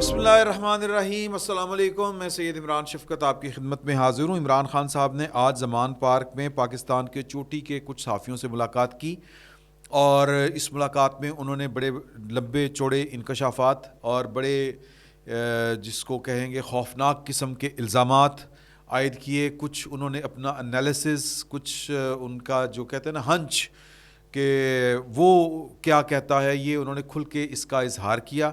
بسم اللہ الرحمن الرحیم، السلام علیکم۔ میں سید عمران شفقت آپ کی خدمت میں حاضر ہوں۔ عمران خان صاحب نے آج زمان پارک میں پاکستان کے چوٹی کے کچھ صحافیوں سے ملاقات کی، اور اس ملاقات میں انہوں نے بڑے لمبے چوڑے انکشافات اور بڑے جس کو کہیں گے خوفناک قسم کے الزامات عائد کیے۔ کچھ انہوں نے اپنا انالیسز، کچھ ان کا جو کہتے ہیں نا ہنچ کہ وہ کیا کہتا ہے، یہ انہوں نے کھل کے اس کا اظہار کیا۔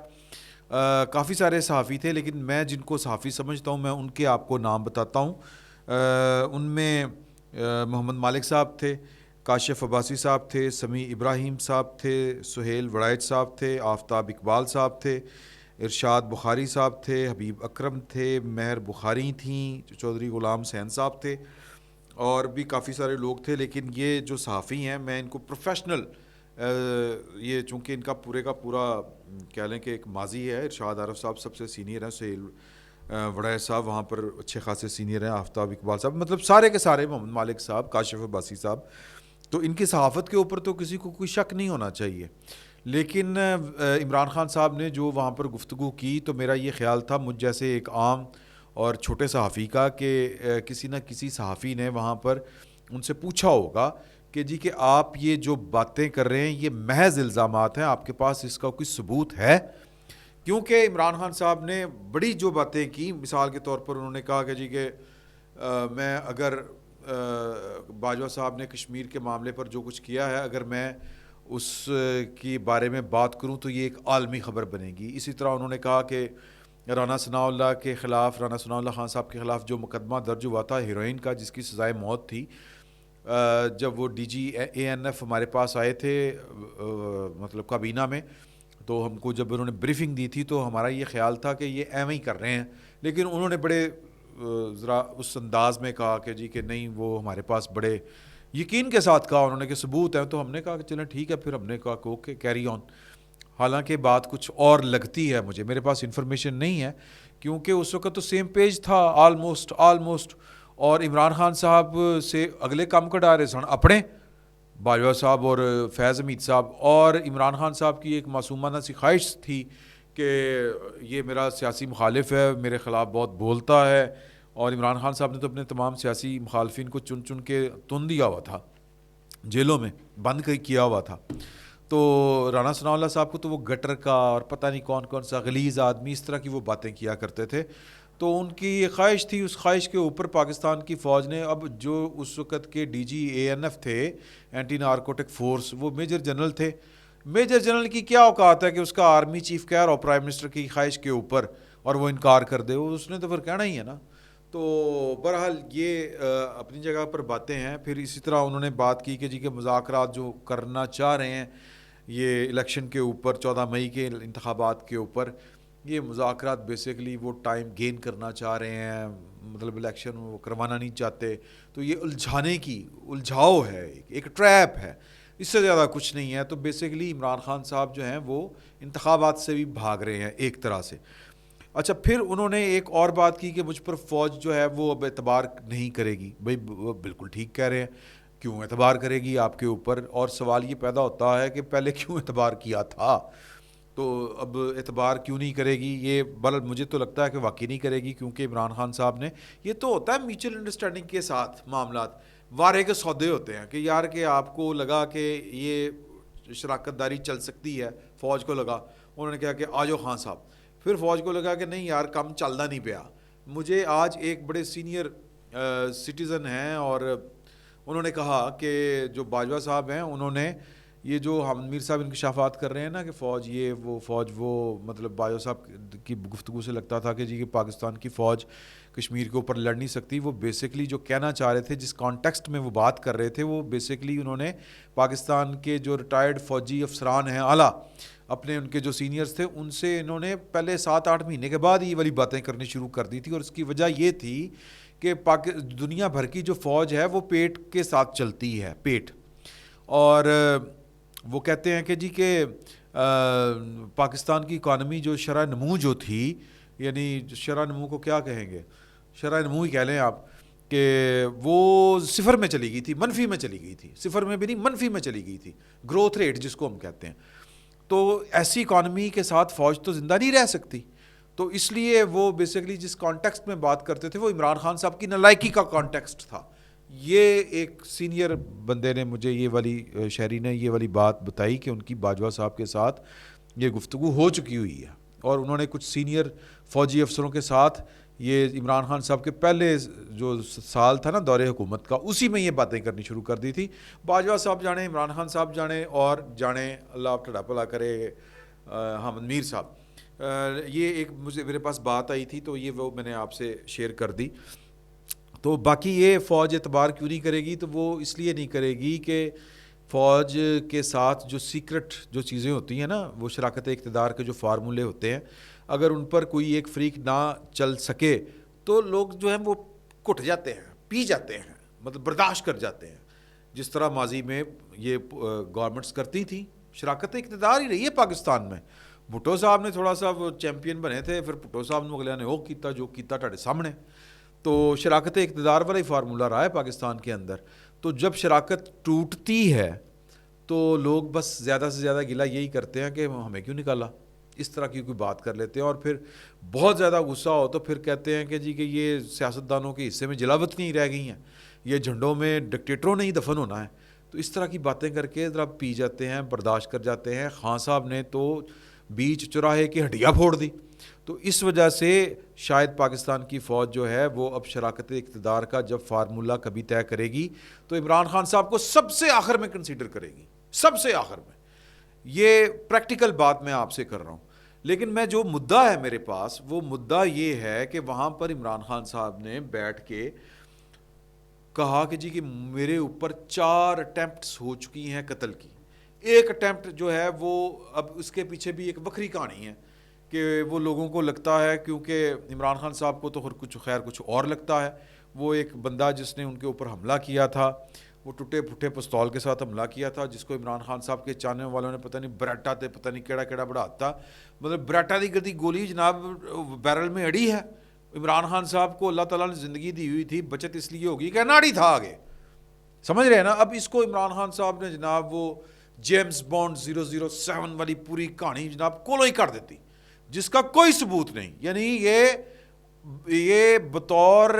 کافی سارے صحافی تھے، لیکن میں جن کو صحافی سمجھتا ہوں میں ان کے آپ کو نام بتاتا ہوں۔ ان میں محمد مالک صاحب تھے، کاشف عباسی صاحب تھے، سمیع ابراہیم صاحب تھے، سہیل وڑائچ صاحب تھے، آفتاب اقبال صاحب تھے، ارشاد بخاری صاحب تھے، حبیب اکرم تھے، مہر بخاری تھیں، چودھری غلام حسین صاحب تھے، اور بھی کافی سارے لوگ تھے۔ لیکن یہ جو صحافی ہیں میں ان کو پروفیشنل، یہ چونکہ ان کا پورے کا پورا کہہ لیں کہ ایک ماضی ہے۔ ارشاد عارف صاحب سب سے سینئر ہیں، سہیل وڑائچ صاحب وہاں پر اچھے خاصے سینئر ہیں، آفتاب اقبال صاحب، مطلب سارے کے سارے، محمد مالک صاحب، کاشف عباسی صاحب، تو ان کی صحافت کے اوپر تو کسی کو کوئی شک نہیں ہونا چاہیے۔ لیکن عمران خان صاحب نے جو وہاں پر گفتگو کی تو میرا یہ خیال تھا مجھ جیسے ایک عام اور چھوٹے صحافی کا کہ کسی نہ کسی صحافی نے وہاں پر ان سے پوچھا ہوگا کہ جی کہ آپ یہ جو باتیں کر رہے ہیں یہ محض الزامات ہیں، آپ کے پاس اس کا کوئی ثبوت ہے؟ کیونکہ عمران خان صاحب نے بڑی جو باتیں کی، مثال کے طور پر انہوں نے کہا کہ جی کہ میں اگر باجوہ صاحب نے کشمیر کے معاملے پر جو کچھ کیا ہے اگر میں اس کی بارے میں بات کروں تو یہ ایک عالمی خبر بنے گی۔ اسی طرح انہوں نے کہا کہ رانا ثناء اللہ کے خلاف، رانا ثناء اللہ خان صاحب کے خلاف جو مقدمہ درج ہوا تھا ہیروئن کا جس کی سزائے موت تھی، جب وہ ڈی جی اے این ایف ہمارے پاس آئے تھے مطلب کابینہ میں، تو ہم کو جب انہوں نے بریفنگ دی تھی تو ہمارا یہ خیال تھا کہ یہ ایویں ہی کر رہے ہیں، لیکن انہوں نے بڑے ذرا اس انداز میں کہا کہ جی کہ نہیں، وہ ہمارے پاس بڑے یقین کے ساتھ کہا انہوں نے کہ ثبوت ہے، تو ہم نے کہا کہ چلیں ٹھیک ہے، پھر ہم نے کہا کہ اوکے کیری آن۔ حالانکہ بات کچھ اور لگتی ہے مجھے، میرے پاس انفارمیشن نہیں ہے کیونکہ اس وقت تو سیم پیج تھا آلموسٹ، اور عمران خان صاحب سے اگلے کام کٹا رہے سن اپنے باجوہ صاحب اور فیض حمید صاحب، اور عمران خان صاحب کی ایک معصومانہ سی خواہش تھی کہ یہ میرا سیاسی مخالف ہے، میرے خلاف بہت بولتا ہے، اور عمران خان صاحب نے تو اپنے تمام سیاسی مخالفین کو چن چن کے تن دیا ہوا تھا، جیلوں میں بند کیا ہوا تھا۔ تو رانا ثناء اللہ صاحب کو تو وہ گٹر کا اور پتہ نہیں کون کون سا غلیظ آدمی اس طرح کی وہ باتیں کیا کرتے تھے، تو ان کی یہ خواہش تھی، اس خواہش کے اوپر پاکستان کی فوج نے، اب جو اس وقت کے ڈی جی اے این ایف تھے، اینٹی نارکوٹک فورس، وہ میجر جنرل تھے۔ میجر جنرل کی کیا اوقات ہے کہ اس کا آرمی چیف کہہ رہا ہو پرائم منسٹر کی خواہش کے اوپر اور وہ انکار کر دے، اس نے تو پھر کہنا ہی ہے نا۔ تو بہرحال یہ اپنی جگہ پر باتیں ہیں۔ پھر اسی طرح انہوں نے بات کی کہ جی کہ مذاکرات جو کرنا چاہ رہے ہیں یہ الیکشن کے اوپر، 14 مئی کے انتخابات کے اوپر، یہ مذاکرات بیسیکلی وہ ٹائم گین کرنا چاہ رہے ہیں، مطلب الیکشن وہ کروانا نہیں چاہتے، تو یہ الجھانے کی الجھاؤ ہے، ایک ٹریپ ہے، اس سے زیادہ کچھ نہیں ہے۔ تو بیسیکلی عمران خان صاحب جو ہیں وہ انتخابات سے بھی بھاگ رہے ہیں ایک طرح سے۔ اچھا، پھر انہوں نے ایک اور بات کی کہ مجھ پر فوج جو ہے وہ اب اعتبار نہیں کرے گی۔ بھائی بالکل ٹھیک کہہ رہے ہیں، کیوں اعتبار کرے گی آپ کے اوپر؟ اور سوال یہ پیدا ہوتا ہے کہ پہلے کیوں اعتبار کیا تھا، تو اب اعتبار کیوں نہیں کرے گی؟ یہ بلکہ مجھے تو لگتا ہے کہ واقعی نہیں کرے گی، کیونکہ عمران خان صاحب نے، یہ تو ہوتا ہے میوچل انڈرسٹینڈنگ کے ساتھ معاملات، وارے کے سودے ہوتے ہیں کہ یار کہ آپ کو لگا کہ یہ شراکت داری چل سکتی ہے، فوج کو لگا، انہوں نے کہا کہ آ جاؤ خان صاحب، پھر فوج کو لگا کہ نہیں یار کام چلنا نہیں پیا۔ مجھے آج ایک بڑے سینئر سٹیزن ہیں اور انہوں نے کہا کہ جو باجوہ صاحب ہیں انہوں نے یہ جو ہم میر صاحب انکشافات کر رہے ہیں نا کہ فوج یہ وہ فوج وہ، مطلب باجوہ صاحب کی گفتگو سے لگتا تھا کہ جی کہ پاکستان کی فوج کشمیر کے اوپر لڑ نہیں سکتی۔ وہ بیسیکلی جو کہنا چاہ رہے تھے، جس کانٹیکسٹ میں وہ بات کر رہے تھے، وہ بیسیکلی انہوں نے پاکستان کے جو ریٹائرڈ فوجی افسران ہیں اعلیٰ، اپنے ان کے جو سینئرز تھے، ان سے انہوں نے پہلے 7-8 مہینے کے بعد یہ والی باتیں کرنی شروع کر دی تھی، اور اس کی وجہ یہ تھی کہ دنیا بھر کی جو فوج ہے وہ پیٹ کے ساتھ چلتی ہے، پیٹ، اور وہ کہتے ہیں کہ جی کہ پاکستان کی اکانومی جو شرح نمو جو تھی، یعنی شرح نمو کو کیا کہیں گے، شرح نمو ہی کہہ لیں آپ، کہ وہ صفر میں چلی گئی تھی، منفی میں چلی گئی تھی، صفر میں بھی نہیں منفی میں چلی گئی تھی، گروتھ ریٹ جس کو ہم کہتے ہیں۔ تو ایسی اکانومی کے ساتھ فوج تو زندہ نہیں رہ سکتی، تو اس لیے وہ بیسیکلی جس کانٹیکسٹ میں بات کرتے تھے وہ عمران خان صاحب کی نالائکی کا کانٹیکسٹ تھا. یہ ایک سینئر بندے نے مجھے یہ والی شہری نے یہ والی بات بتائی کہ ان کی باجوہ صاحب کے ساتھ یہ گفتگو ہو چکی ہوئی ہے, اور انہوں نے کچھ سینئر فوجی افسروں کے ساتھ یہ عمران خان صاحب کے پہلے جو سال تھا نا دور حکومت کا, اسی میں یہ باتیں کرنی شروع کر دی تھی. باجوہ صاحب جانے, عمران خان صاحب جانے, اور جانے اللہ ٹھڑا بھلا کرے حامد میر صاحب. یہ ایک میرے پاس بات آئی تھی تو یہ وہ میں نے آپ سے شیئر کر دی. تو باقی یہ فوج اعتبار کیوں نہیں کرے گی, تو وہ اس لیے نہیں کرے گی کہ فوج کے ساتھ جو سیکرٹ جو چیزیں ہوتی ہیں نا, وہ شراکت اقتدار کے جو فارمولے ہوتے ہیں, اگر ان پر کوئی ایک فریق نہ چل سکے تو لوگ جو ہیں وہ کٹ جاتے ہیں, پی جاتے ہیں, مطلب برداشت کر جاتے ہیں, جس طرح ماضی میں یہ گورنمنٹس کرتی تھیں. شراکت اقتدار ہی رہی ہے پاکستان میں. بھٹو صاحب نے تھوڑا سا وہ چیمپئن بنے تھے, پھر بھٹو صاحب نے اگلے نے وہ کیتا جو کیتا ٹاڑے سامنے. تو شراکت اقتدار والا ہی فارمولہ رہا ہے پاکستان کے اندر. تو جب شراکت ٹوٹتی ہے تو لوگ بس زیادہ سے زیادہ گلہ یہی کرتے ہیں کہ ہمیں کیوں نکالا, اس طرح کی کوئی بات کر لیتے ہیں. اور پھر بہت زیادہ غصہ ہو تو پھر کہتے ہیں کہ جی کہ یہ سیاستدانوں کے حصے میں جلاوت نہیں رہ گئی ہیں, یہ جھنڈوں میں ڈکٹیٹروں نے ہی دفن ہونا ہے. تو اس طرح کی باتیں کر کے ذرا پی جاتے ہیں, برداشت کر جاتے ہیں. خان صاحب نے تو بیچ چوراہے کی ہڈیاں پھوڑ دی. تو اس وجہ سے شاید پاکستان کی فوج جو ہے وہ اب شراکت اقتدار کا جب فارمولہ کبھی طے کرے گی تو عمران خان صاحب کو سب سے آخر میں کنسیڈر کرے گی, سب سے آخر میں. یہ پریکٹیکل بات میں آپ سے کر رہا ہوں. لیکن میں جو مدعا ہے میرے پاس, وہ مدعا یہ ہے کہ وہاں پر عمران خان صاحب نے بیٹھ کے کہا کہ جی کہ میرے اوپر 4 اٹیمپٹس ہو چکی ہیں قتل کی. ایک اٹیمپٹ جو ہے وہ اب اس کے پیچھے بھی ایک وکری کہانی ہے کہ وہ لوگوں کو لگتا ہے, کیونکہ عمران خان صاحب کو تو کچھ اور لگتا ہے. وہ ایک بندہ جس نے ان کے اوپر حملہ کیا تھا, وہ ٹوٹے پھوٹے پستول کے ساتھ حملہ کیا تھا, جس کو عمران خان صاحب کے چاہنے والوں نے پتہ نہیں بریٹا تے پتہ نہیں کیڑا بڑھاتا, مطلب بریٹا دی گردی گولی جناب بیرل میں اڑی ہے. عمران خان صاحب کو اللہ تعالیٰ نے زندگی دی ہوئی تھی, بچت اس لیے ہوگی کہ ناڑی تھا آگے, سمجھ رہے ہیں نا. اب اس کو عمران خان صاحب نے جناب وہ جیمز بانڈ 007 والی پوری کہانی جناب کولو ہی کر دیتی, جس کا کوئی ثبوت نہیں. یعنی یہ بطور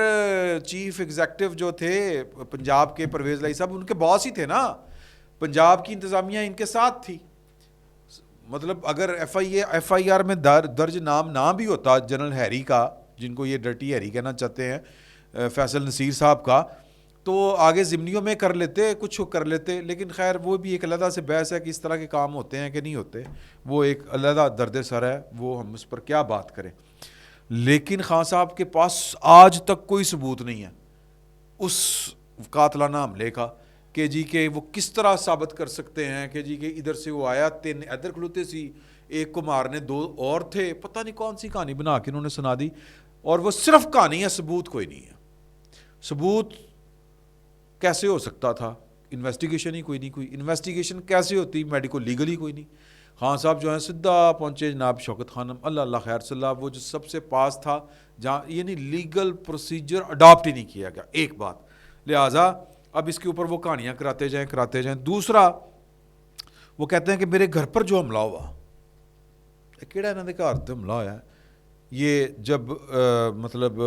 چیف ایگزیکٹو جو تھے پنجاب کے پرویز لائی صاحب, ان کے باس ہی تھے نا. پنجاب کی انتظامیہ ان کے ساتھ تھی. مطلب اگر ایف آئی آر میں درج نام نہ بھی ہوتا جنرل ہیری کا, جن کو یہ ڈرٹی ہیری کہنا چاہتے ہیں, فیصل نصیر صاحب کا, تو آگے ضمنیوں میں کر لیتے, کچھ کر لیتے. لیکن خیر وہ بھی ایک علیحدہ سے بحث ہے کہ اس طرح کے کام ہوتے ہیں کہ نہیں ہوتے, وہ ایک علیحدہ درد سر ہے, وہ ہم اس پر کیا بات کریں. لیکن خان صاحب کے پاس آج تک کوئی ثبوت نہیں ہے اس قاتلانہ حملے کا کہ جی کہ وہ کس طرح ثابت کر سکتے ہیں کہ جی کہ ادھر سے وہ آیا, 3 ادھر کھلوتے سی, ایک کو مارنے 2 اور تھے, پتہ نہیں کون سی کہانی بنا کے انہوں نے سنا دی. اور وہ صرف کہانی ہے, ثبوت کوئی نہیں ہے. ثبوت کیسے ہو سکتا تھا؟ انویسٹیگیشن ہی کوئی نہیں. کوئی انویسٹیگیشن کیسے ہوتی؟ میڈیکو لیگلی کوئی نہیں. خان صاحب جو ہیں سدھا پہنچے جناب شوکت خانم, اللہ خیر صلی اللہ, وہ جو سب سے پاس تھا جہاں یعنی لیگل پروسیجر اڈاپٹ ہی نہیں کیا گیا, ایک بات. لہٰذا اب اس کے اوپر وہ کہانیاں کراتے جائیں. دوسرا وہ کہتے ہیں کہ میرے گھر پر جو حملہ ہوا, کیڑا انہوں نے گھر تے حملہ ہوا ہے, یہ جب مطلب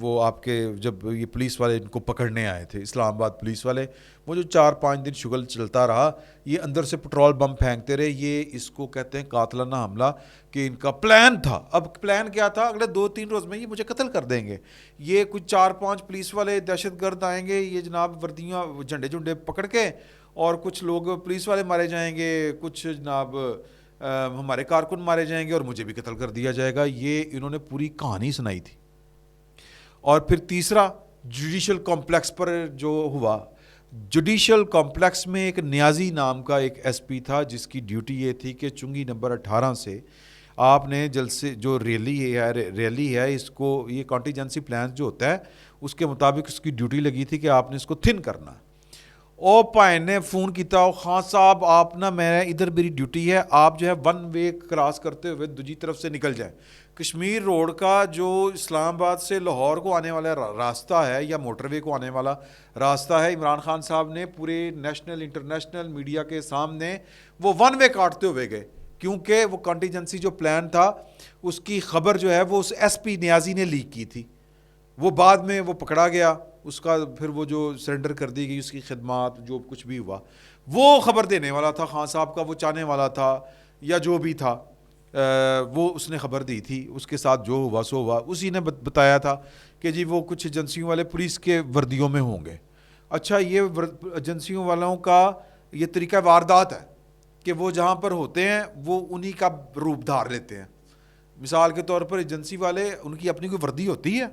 وہ آپ کے جب یہ پولیس والے ان کو پکڑنے آئے تھے, اسلام آباد پولیس والے, وہ جو 4-5 دن شغل چلتا رہا, یہ اندر سے پٹرول بم پھینکتے رہے. یہ اس کو کہتے ہیں قاتلانہ حملہ, کہ ان کا پلان تھا. اب پلان کیا تھا؟ اگلے 2-3 روز میں یہ مجھے قتل کر دیں گے. یہ کچھ 4-5 پولیس والے دہشت گرد آئیں گے, یہ جناب وردیاں جھنڈے پکڑ کے, اور کچھ لوگ پولیس والے مارے جائیں گے, کچھ جناب ہمارے کارکن مارے جائیں گے, اور مجھے بھی قتل کر دیا جائے گا. یہ انہوں نے پوری کہانی سنائی تھی. اور پھر تیسرا جوڈیشل کمپلیکس پر جو ہوا, جوڈیشل کمپلیکس میں ایک نیازی نام کا ایک ایس پی تھا, جس کی ڈیوٹی یہ تھی کہ چنگی نمبر 18 سے آپ نے جلسے جو ریلی ہے اس کو, یہ کانٹیجنسی پلان جو ہوتا ہے اس کے مطابق اس کی ڈیوٹی لگی تھی کہ آپ نے اس کو تھن کرنا. او بھائی نے فون کیتا, خان صاحب آپ نا میں ادھر میری ڈیوٹی ہے, آپ جو ہے 1 وے کراس کرتے ہوئے دوسری طرف سے نکل جائیں. کشمیر روڈ کا جو اسلام آباد سے لاہور کو آنے والا راستہ ہے یا موٹر وے کو آنے والا راستہ ہے, عمران خان صاحب نے پورے نیشنل انٹرنیشنل میڈیا کے سامنے وہ 1 وے کاٹتے ہوئے گئے کیونکہ وہ کانٹیجنسی جو پلان تھا اس کی خبر جو ہے وہ اس ایس پی نیازی نے لیک کی تھی. وہ بعد میں وہ پکڑا گیا, اس کا پھر وہ جو سرنڈر کر دی گئی, اس کی خدمات جو کچھ بھی ہوا, وہ خبر دینے والا تھا خان صاحب کا, وہ چاہنے والا تھا یا جو بھی تھا, وہ اس نے خبر دی تھی. اس کے ساتھ جو ہوا سو ہوا, اسی نے بتایا تھا کہ جی وہ کچھ ایجنسیوں والے پولیس کے وردیوں میں ہوں گے. اچھا, یہ ایجنسیوں والوں کا یہ طریقہ واردات ہے کہ وہ جہاں پر ہوتے ہیں وہ انہی کا روپ دھار لیتے ہیں. مثال کے طور پر ایجنسی والے, ان کی اپنی کوئی وردی ہوتی ہے؟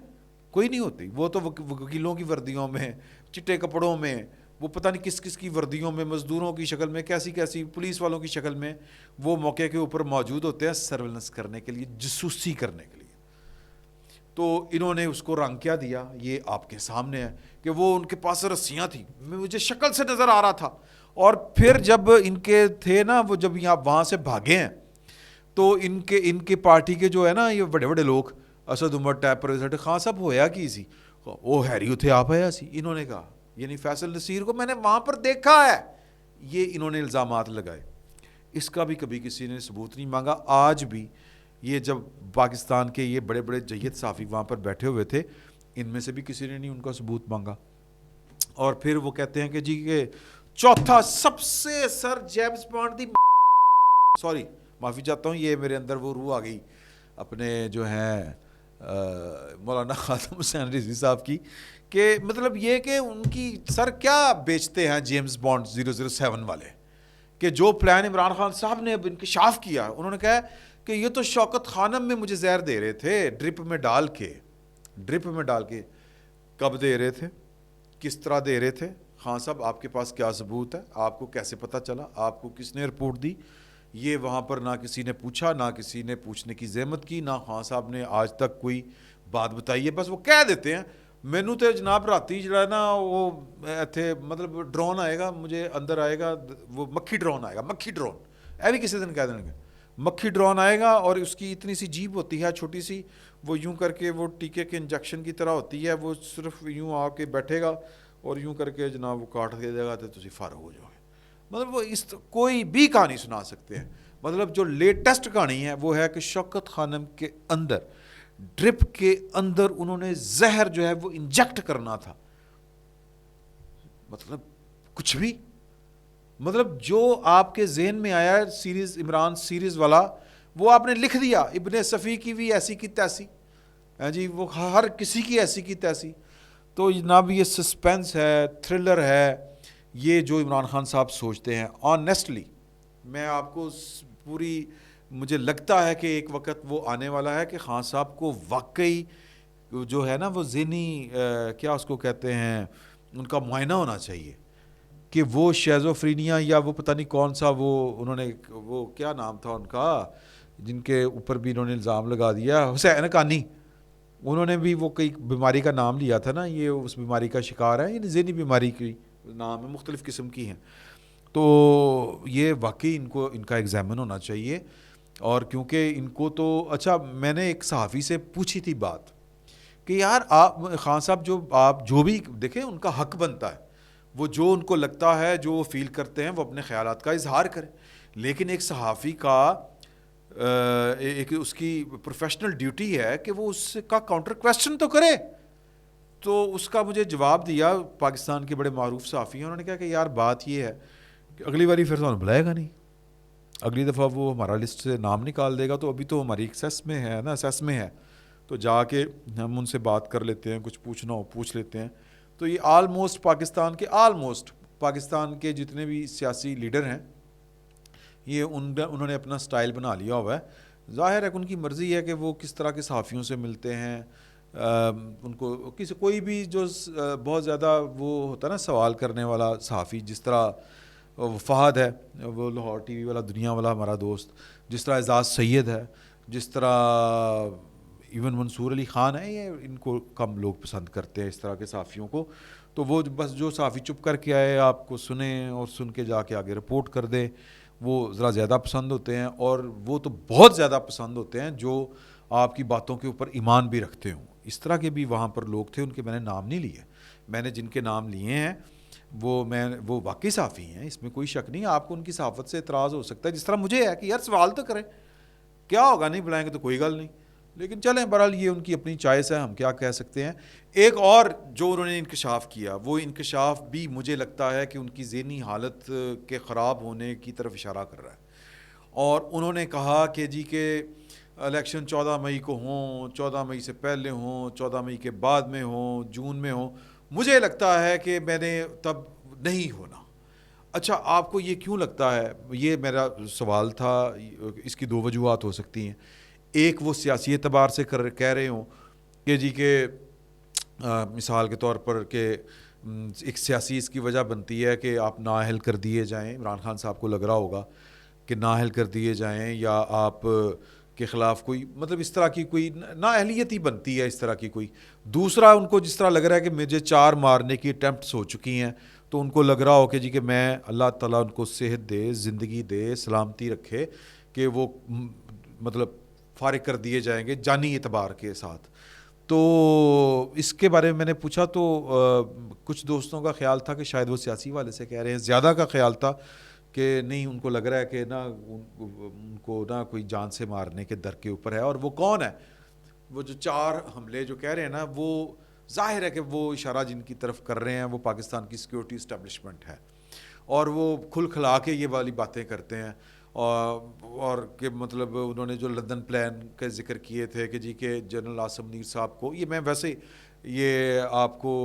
کوئی نہیں ہوتی. وہ تو وکیلوں کی وردیوں میں, چٹے کپڑوں میں, وہ پتہ نہیں کس کس کی وردیوں میں, مزدوروں کی شکل میں, کیسی کیسی پولیس والوں کی شکل میں وہ موقع کے اوپر موجود ہوتے ہیں سرویلنس کرنے کے لیے, جاسوسی کرنے کے لیے. تو انہوں نے اس کو رنگ کیا دیا, یہ آپ کے سامنے ہے کہ وہ ان کے پاس رسیاں تھیں, مجھے شکل سے نظر آ رہا تھا. اور پھر جب ان کے تھے نا, وہ جب یہاں وہاں سے بھاگے ہیں تو ان کے پارٹی کے جو ہے نا یہ بڑے بڑے لوگ, اسد عمر ٹیپ پر خان صاحب ہویا کی سی, وہ ہیری اتھے آپ آیا سی, انہوں نے کہا, یعنی فیصل نصیر کو میں نے وہاں پر دیکھا ہے. یہ انہوں نے الزامات لگائے. اس کا بھی کبھی کسی نے ثبوت نہیں مانگا. آج بھی یہ جب پاکستان کے یہ بڑے بڑے جید صحافی وہاں پر بیٹھے ہوئے تھے, ان میں سے بھی کسی نے نہیں ان کا ثبوت مانگا. اور پھر وہ کہتے ہیں کہ جی کہ چوتھا سب سے سر جیمز بانڈ دی, سوری معافی چاہتا ہوں, یہ میرے اندر وہ روح آ گئی اپنے جو ہیں مولانا خاتم حسین رضوی صاحب کی, کہ مطلب یہ کہ ان کی سر کیا بیچتے ہیں جیمز بانڈ 007 والے, کہ جو پلان عمران خان صاحب نے اب انکشاف کیا. انہوں نے کہا کہ یہ تو شوکت خانم میں مجھے زہر دے رہے تھے ڈرپ میں ڈال کے. کب دے رہے تھے, کس طرح دے رہے تھے؟ خان صاحب آپ کے پاس کیا ثبوت ہے؟ آپ کو کیسے پتہ چلا؟ آپ کو کس نے رپورٹ دی؟ یہ وہاں پر نہ کسی نے پوچھا, نہ کسی نے پوچھنے کی زحمت کی, نہ خان صاحب نے آج تک کوئی بات بتائی ہے. بس وہ کہہ دیتے ہیں مینو تے جناب راتی جڑا ہے نا وہ ایتھے مطلب ڈرون آئے گا, مجھے اندر آئے گا, وہ مکھی ڈرون آئے گا, مکھی ڈرون اے بھی کسی دن کہہ دیں گے, مکھی ڈرون آئے گا, اور اس کی اتنی سی جیب ہوتی ہے چھوٹی سی, وہ یوں کر کے وہ ٹیکے کے انجیکشن کی طرح ہوتی ہے, وہ صرف یوں آ کے بیٹھے گا اور یوں کر کے جناب وہ کاٹ دے دے گا تو تسی فارغ ہو جاؤ گے. مطلب وہ اس کوئی بھی کہانی سنا سکتے ہیں. مطلب جو لیٹسٹ کہانی ہے وہ ہے کہ شوکت خانم کے اندر, ڈرپ کے اندر انہوں نے زہر جو ہے وہ انجیکٹ کرنا تھا. مطلب کچھ بھی, مطلب جو آپ کے ذہن میں آیا سیریز, عمران سیریز والا, وہ آپ نے لکھ دیا. ابن صفی کی بھی ایسی کی تیسی, جی وہ ہر کسی کی ایسی کی تیسی. تو جناب یہ سسپینس ہے, تھرلر ہے, یہ جو عمران خان صاحب سوچتے ہیں. آنیسٹلی میں آپ کو پوری, مجھے لگتا ہے کہ ایک وقت وہ آنے والا ہے کہ خان صاحب کو واقعی جو ہے نا وہ ذہنی کیا اس کو کہتے ہیں, ان کا معائنہ ہونا چاہیے کہ وہ شیزوفرینیا یا وہ پتہ نہیں کون سا, وہ انہوں نے وہ کیا نام تھا ان کا جن کے اوپر بھی انہوں نے الزام لگا دیا, حسین حقانی, انہوں نے بھی وہ کئی بیماری کا نام لیا تھا نا, یہ اس بیماری کا شکار ہے, یعنی ذہنی بیماری کی نام ہے, مختلف قسم کی ہیں. تو یہ واقعی ان کو, ان کا ایگزامن ہونا چاہیے. اور کیونکہ ان کو تو, اچھا میں نے ایک صحافی سے پوچھی تھی بات کہ یار آپ خان صاحب آپ جو بھی دیکھیں ان کا حق بنتا ہے, وہ جو ان کو لگتا ہے, جو وہ فیل کرتے ہیں, وہ اپنے خیالات کا اظہار کریں. لیکن ایک صحافی کا ایک اس کی پروفیشنل ڈیوٹی ہے کہ وہ اس کا کاؤنٹر کویسچن تو کرے. تو اس کا مجھے جواب دیا پاکستان کے بڑے معروف صحافی ہیں, انہوں نے کہا کہ یار بات یہ ہے کہ اگلی باری پھر تو بلائے گا نہیں, اگلی دفعہ وہ ہمارا لسٹ سے نام نکال دے گا, تو ابھی تو ہماری ایکسیس میں ہے نا, اسیس میں ہے, تو جا کے ہم ان سے بات کر لیتے ہیں, کچھ پوچھنا ہو پوچھ لیتے ہیں. تو یہ آلموسٹ پاکستان کے جتنے بھی سیاسی لیڈر ہیں, یہ انہوں نے اپنا سٹائل بنا لیا ہوا ہے. ظاہر ہے کہ ان کی مرضی ہے کہ وہ کس طرح کے صحافیوں سے ملتے ہیں. ان کو کوئی بھی جو بہت زیادہ وہ ہوتا ہے نا سوال کرنے والا صحافی, جس طرح فہد ہے, وہ لاہور ٹی وی والا, دنیا والا ہمارا دوست, جس طرح اعزاز سید ہے, جس طرح ایون منصور علی خان ہے, یہ ان کو کم لوگ پسند کرتے ہیں اس طرح کے صحافیوں کو. تو وہ بس جو صحافی چپ کر کے آئے, آپ کو سنیں اور سن کے جا کے آگے رپورٹ کر دیں, وہ ذرا زیادہ پسند ہوتے ہیں. اور وہ تو بہت زیادہ پسند ہوتے ہیں جو آپ کی باتوں کے اوپر ایمان بھی رکھتے ہوں. اس طرح کے بھی وہاں پر لوگ تھے, ان کے میں نے نام نہیں لیے, میں نے جن کے نام لیے ہیں وہ واقعی صحافی ہیں، اس میں کوئی شک نہیں. آپ کو ان کی صحافت سے اعتراض ہو سکتا ہے، جس طرح مجھے ہے کہ یار سوال تو کریں، کیا ہوگا نہیں بلائیں گے تو کوئی گل نہیں. لیکن چلیں بہرحال یہ ان کی اپنی چوائس ہے، ہم کیا کہہ سکتے ہیں. ایک اور جو انہوں نے انکشاف کیا، وہ انکشاف بھی مجھے لگتا ہے کہ ان کی ذہنی حالت کے خراب ہونے کی طرف اشارہ کر رہا ہے. اور انہوں نے کہا کہ جی کہ الیکشن 14 مئی کو ہوں، 14 مئی سے پہلے ہوں، 14 مئی کے بعد میں ہوں، جون میں ہوں. مجھے لگتا ہے کہ میں نے تب نہیں ہونا. اچھا آپ کو یہ کیوں لگتا ہے؟ یہ میرا سوال تھا. اس کی دو وجوہات ہو سکتی ہیں. ایک وہ سیاسی اعتبار سے کہہ رہے ہوں کہ جی کہ مثال کے طور پر کہ ایک سیاسی اس کی وجہ بنتی ہے کہ آپ نااہل کر دیے جائیں. عمران خان صاحب کو لگ رہا ہوگا کہ نااہل کر دیے جائیں یا آپ کے خلاف کوئی مطلب اس طرح کی کوئی نااہلیت ہی بنتی ہے اس طرح کی کوئی. دوسرا ان کو جس طرح لگ رہا ہے کہ مجھے 4 مارنے کی اٹیمپٹس ہو چکی ہیں، تو ان کو لگ رہا ہو کہ جی کہ میں اللہ تعالیٰ ان کو صحت دے، زندگی دے، سلامتی رکھے کہ وہ مطلب فارغ کر دیے جائیں گے جانی اعتبار کے ساتھ. تو اس کے بارے میں نے پوچھا تو کچھ دوستوں کا خیال تھا کہ شاید وہ سیاسی والے سے کہہ رہے ہیں. زیادہ کا خیال تھا کہ نہیں، ان کو لگ رہا ہے کہ نا ان کو نا کوئی جان سے مارنے کے در کے اوپر ہے. اور وہ کون ہے؟ وہ جو 4 حملے جو کہہ رہے ہیں نا، وہ ظاہر ہے کہ وہ اشارہ جن کی طرف کر رہے ہیں وہ پاکستان کی سیکیورٹی اسٹیبلشمنٹ ہے، اور وہ کھل کھلا کے یہ والی باتیں کرتے ہیں. اور کہ مطلب انہوں نے جو لندن پلان کے ذکر کیے تھے کہ جی کہ جنرل عاصم منیر صاحب کو، یہ میں ویسے یہ آپ کو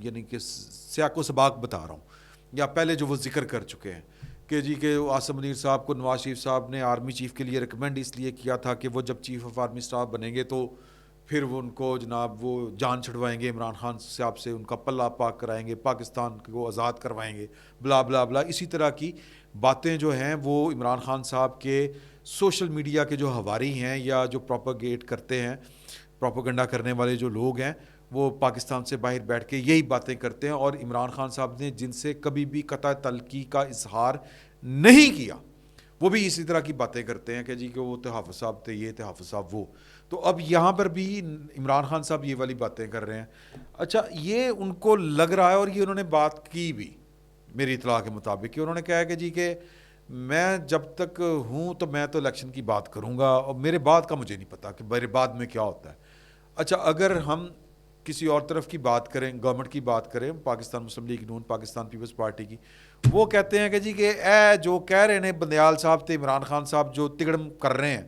یعنی کہ سیاق و سباق بتا رہا ہوں، یا پہلے جو وہ ذکر کر چکے ہیں کہ جی کہ عاصم منیر صاحب کو نواز شریف صاحب نے آرمی چیف کے لیے ریکمینڈ اس لیے کیا تھا کہ وہ جب چیف آف آرمی اسٹاف بنیں گے تو پھر وہ ان کو جناب وہ جان چھڑوائیں گے، عمران خان صاحب سے ان کا پلہ پاک کرائیں گے، پاکستان کو آزاد کروائیں گے، بلا بلا بلا. اسی طرح کی باتیں جو ہیں وہ عمران خان صاحب کے سوشل میڈیا کے جو ہواری ہیں یا جو پروپیگیٹ کرتے ہیں، پروپیگنڈا کرنے والے جو لوگ ہیں، وہ پاکستان سے باہر بیٹھ کے یہی باتیں کرتے ہیں. اور عمران خان صاحب نے جن سے کبھی بھی قطع تلقی کا اظہار نہیں کیا، وہ بھی اسی طرح کی باتیں کرتے ہیں کہ جی کہ وہ تحافظ صاحب تھے، یہ تحافظ صاحب وہ. تو اب یہاں پر بھی عمران خان صاحب یہ والی باتیں کر رہے ہیں. اچھا یہ ان کو لگ رہا ہے، اور یہ انہوں نے بات کی بھی میری اطلاع کے مطابق، کہ انہوں نے کہا کہ جی کہ میں جب تک ہوں تو میں تو الیکشن کی بات کروں گا، اور میرے بعد کا مجھے نہیں پتا کہ میرے بعد میں کیا ہوتا ہے. اچھا اگر ہم کسی اور طرف کی بات کریں، گورنمنٹ کی بات کریں، پاکستان مسلم لیگ نون، پاکستان پیپلز پارٹی کی، وہ کہتے ہیں کہ جی کہ اے جو کہہ رہے ہیں بندیال صاحب تے عمران خان صاحب جو تگڑم کر رہے ہیں،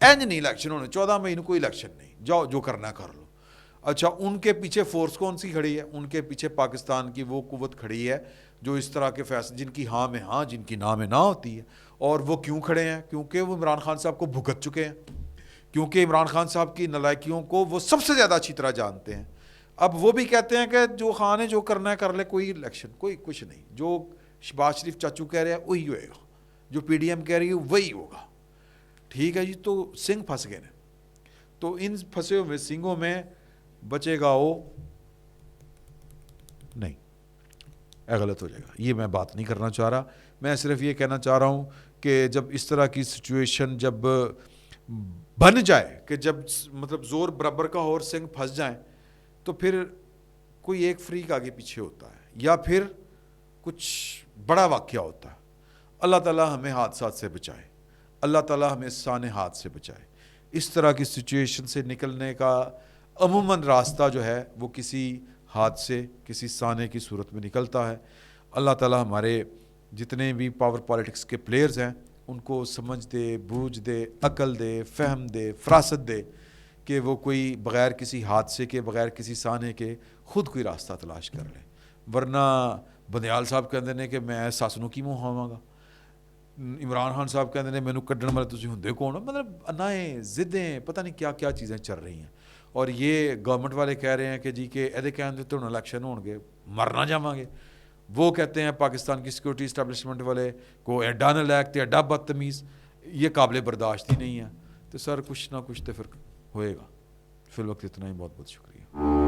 اینج نہیں الیکشن ہونے، 14 مئی کو کوئی الیکشن نہیں، جاؤ جو کرنا کر لو. اچھا ان کے پیچھے فورس کون سی کھڑی ہے؟ ان کے پیچھے پاکستان کی وہ قوت کھڑی ہے جو اس طرح کے فیصلے، جن کی ہاں میں ہاں، جن کی نہ میں نہ ہوتی ہے. اور وہ کیوں کھڑے ہیں؟ کیونکہ وہ عمران خان صاحب کو بھگت چکے ہیں، کیونکہ عمران خان صاحب کی نالائکیوں کو وہ سب سے زیادہ اچھی طرح جانتے ہیں. اب وہ بھی کہتے ہیں کہ جو خان ہے جو کرنا ہے کر لے، کوئی الیکشن کوئی کچھ نہیں، جو شہباز شریف چاچو کہہ رہے ہیں وہی ہوئے گا، جو پی ڈی ایم کہہ رہی ہے وہی ہوگا. ٹھیک ہے جی، تو سنگھ پھنس گئے ہیں. تو ان پھنسے ہوئے سنگھوں میں بچے گا وہ نہیں، غلط ہو جائے گا. یہ میں بات نہیں کرنا چاہ رہا، میں صرف یہ کہنا چاہ رہا ہوں کہ جب اس طرح کی سچویشن جب بن جائے کہ جب مطلب زور برابر کا اور سنگھ پھنس جائیں، تو پھر کوئی ایک فریق آگے پیچھے ہوتا ہے یا پھر کچھ بڑا واقعہ ہوتا ہے. اللہ تعالیٰ ہمیں حادثات سے بچائے، اللہ تعالیٰ ہمیں سانحہ حادث سے بچائے. اس طرح کی سچویشن سے نکلنے کا عموماً راستہ جو ہے وہ کسی حادثے، کسی سانحے کی صورت میں نکلتا ہے. اللہ تعالیٰ ہمارے جتنے بھی پاور پالیٹکس کے پلیئرز ہیں ان کو سمجھ دے، بوجھ دے، عقل دے، فہم دے، فراست دے کہ وہ کوئی بغیر کسی حادثے کے، بغیر کسی سانحے کے خود کوئی راستہ تلاش کر لیں. ورنہ بندیال صاحب کہتے ہیں کہ میں ساسنوں کی منہ کھاواں گا، عمران خان صاحب کہتے ہیں مینوں کڈن والے تسی ہوندے کون ہو، مطلب انائیں ضدیں پتہ نہیں کیا کیا چیزیں چل رہی ہیں. اور یہ گورنمنٹ والے کہہ رہے ہیں کہ جی کہ ایدے کہنے تو الیکشن ہون گے مرنا جاواں گے. وہ کہتے ہیں پاکستان کی سیکورٹی اسٹیبلشمنٹ والے کو ایڈا نالائق تے ایڈا بدتمیز، یہ قابل برداشت ہی نہیں ہے. تو سر کچھ نہ کچھ تو پھر ہوئے گا. فی الوقت اتنا ہی، بہت بہت شکریہ.